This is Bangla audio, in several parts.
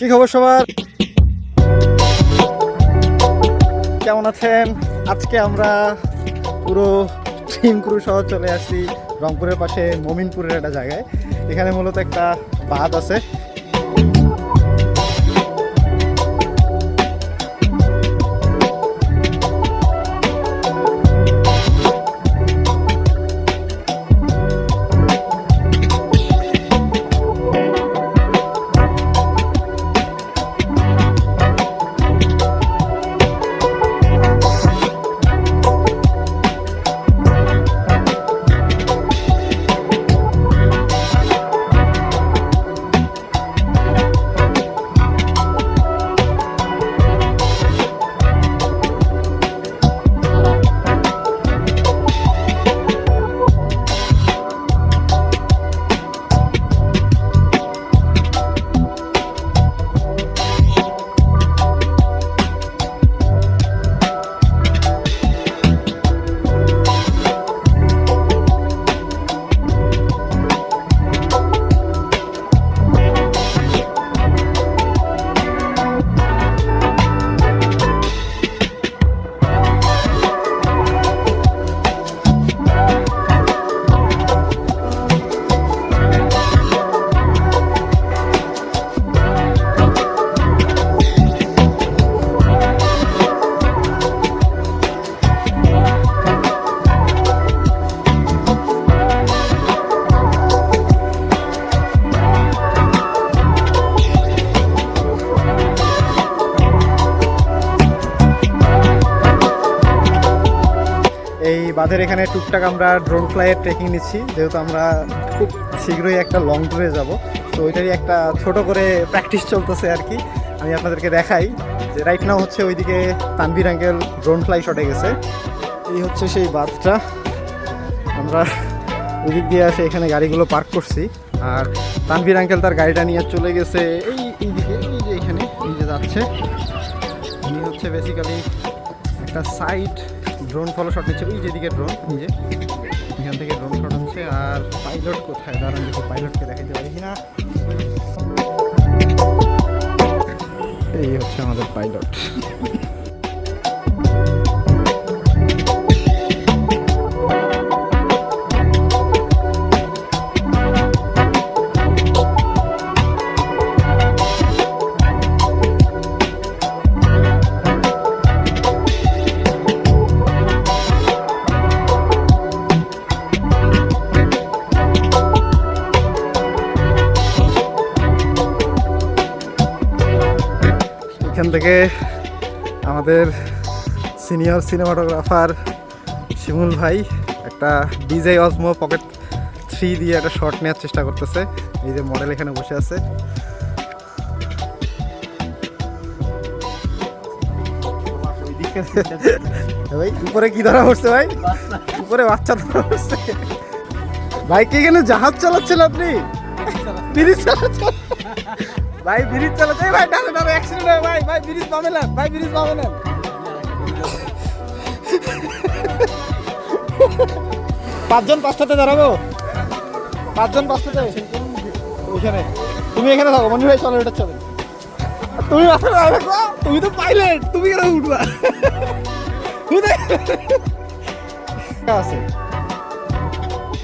কি খবর সবার, কেমন আছেন? আজকে আমরা পুরো টিম ক্রু সহ চলে আসছি রংপুরের পাশে মমিনপুরের একটা জায়গায়। এখানে মূলত একটা বাঁধ আছে। এই বাঁধের এখানে টুকটাক আমরা ড্রোন ফ্লাইয়ের ট্রেকিং নিচ্ছি, যেহেতু আমরা খুব শীঘ্রই একটা লং ট্যুরে যাব। তো ওইটারই একটা ছোট করে প্র্যাকটিস চলতেছে আর কি। আমি আপনাদেরকে দেখাই যে রাইট নাও হচ্ছে ওইদিকে তানভীর আঙ্কেল ড্রোন ফ্লাই শটে গেছে। এই হচ্ছে সেই বাঁধটা। আমরা ওই দিক দিয়ে আসে এখানে গাড়িগুলো পার্ক করছি, আর তানভীর আঙ্কেল তার গাড়িটা নিয়ে চলে গেছে এইদিকে, এই যে এখানে এই যে যাচ্ছে। উনি হচ্ছে বেসিক্যালি একটা সাইড ড্রোন ফলো শট নিচ্ছে, ওই যেদিকে ড্রোন, এই যে এখান থেকে ড্রোন শট হচ্ছে। আর পাইলট কোথায়, দাঁড়ান দেখি পাইলটকে দেখাইতে পারি কিনা। এই হচ্ছে আমাদের পাইলট। এখান থেকে আমাদের সিনিয়র সিনেমাটোগ্রাফার শিমুল ভাই একটা ডিজে অসমো পকেট 3 দিয়ে একটা শট নেওয়ার চেষ্টা করতেছে। এই যে মডেল এখানে বসে আছে। ভাই উপরে কি ধরা পড়ছে ভাই? উপরে বাচ্চা ধরা পড়ছে ভাই। কি এখানে জাহাজ চালাচ্ছেন আপনি? ব্রিজ চালাচ্ছেন ভাই, ব্রিজ চালাতে ভাই, ডানে ডানে অ্যাক্সিডেন্ট হয় ভাই। ভাই ব্রিজ পাবে না ভাই, ব্রিজ পাবে না। 5 জন 5টাতে দাঁড়াবো, 5 জন 5টাতে ওইখানে। তুমি এখানে থাকো, মনি ভাই চলো, এটা চলো। তুমি তুমি তো পাইলট, তুমি কেন উঠবা? আছে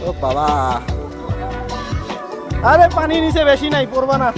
ও বাবা, আরে পানি নিচে বেশি নাই, পড়বা না।